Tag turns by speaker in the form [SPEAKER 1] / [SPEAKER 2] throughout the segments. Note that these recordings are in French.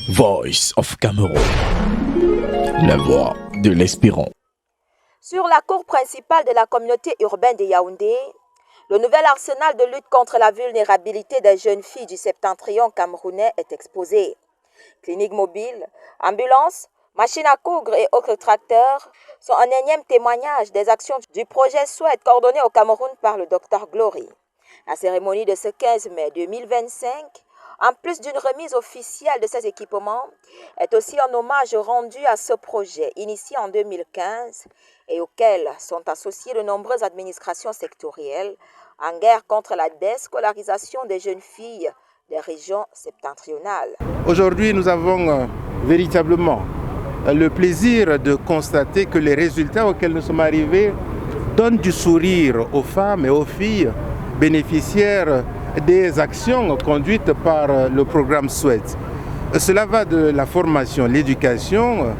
[SPEAKER 1] Voice of Cameroon, la voix de l'espérant.
[SPEAKER 2] Sur la cour principale de la communauté urbaine de Yaoundé, le nouvel arsenal de lutte contre la vulnérabilité des jeunes filles du septentrion camerounais est exposé. Cliniques mobiles, ambulances, machines à coudre et autres tracteurs sont un énième témoignage des actions du projet Sweat coordonné au Cameroun par le Dr Glory. La cérémonie de ce 15 mai 2025, en plus d'une remise officielle de ces équipements, est aussi un hommage rendu à ce projet initié en 2015 et auquel sont associées de nombreuses administrations sectorielles en guerre contre la déscolarisation des jeunes filles des régions septentrionales.
[SPEAKER 3] Aujourd'hui, nous avons véritablement le plaisir de constater que les résultats auxquels nous sommes arrivés donnent du sourire aux femmes et aux filles bénéficiaires des actions conduites par le programme Sweat. Cela va de la formation, l'éducation,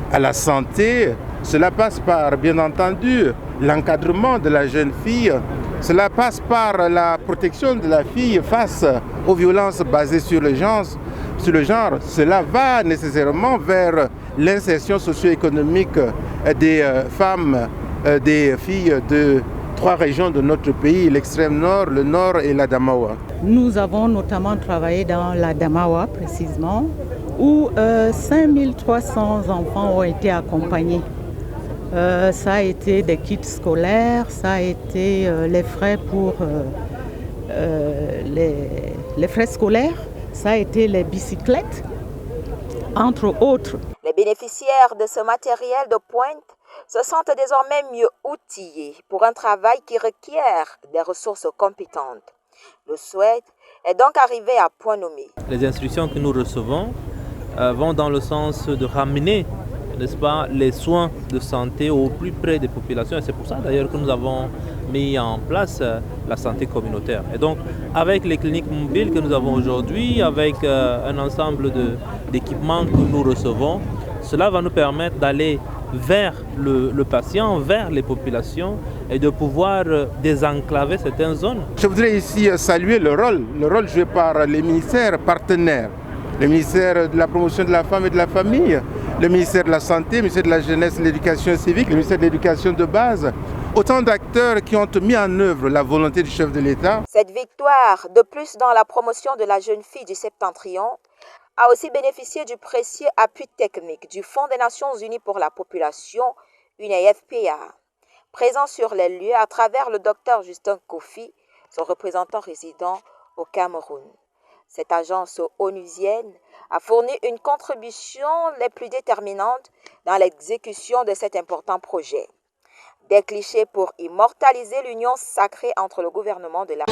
[SPEAKER 3] à la santé. Cela passe par, bien entendu, l'encadrement de la jeune fille. Cela passe par la protection de la fille face aux violences basées sur le genre. Cela va nécessairement vers l'insertion socio-économique des femmes, des filles de 3 régions de notre pays, l'extrême nord, le nord et la Damawa.
[SPEAKER 4] Nous avons notamment travaillé dans la Damawa précisément, où 5300 enfants ont été accompagnés. Ça a été des kits scolaires, ça a été les frais pour les frais scolaires, ça a été les bicyclettes, entre autres.
[SPEAKER 2] Les bénéficiaires de ce matériel de pointe se sentent désormais mieux outillés pour un travail qui requiert des ressources compétentes. Le Sweat est donc arrivé à point nommé.
[SPEAKER 5] Les instructions que nous recevons vont dans le sens de ramener, n'est-ce pas, les soins de santé au plus près des populations. Et c'est pour ça d'ailleurs que nous avons mis en place la santé communautaire. Et donc, avec les cliniques mobiles que nous avons aujourd'hui, avec un ensemble d'équipements que nous recevons, cela va nous permettre d'aller vers le patient, vers les populations et de pouvoir désenclaver certaines zones.
[SPEAKER 3] Je voudrais ici saluer le rôle joué par les ministères partenaires, le ministère de la promotion de la femme et de la famille, le ministère de la santé, le ministère de la jeunesse et de l'éducation civique, le ministère de l'éducation de base, autant d'acteurs qui ont mis en œuvre la volonté du chef de l'État.
[SPEAKER 2] Cette victoire, de plus dans la promotion de la jeune fille du septentrion, a aussi bénéficié du précieux appui technique du Fonds des Nations Unies pour la population, UNFPA, présent sur les lieux à travers le docteur Justin Kofi, son représentant résident au Cameroun. Cette agence onusienne a fourni une contribution les plus déterminantes dans l'exécution de cet important projet. Des clichés pour immortaliser l'union sacrée entre le gouvernement de la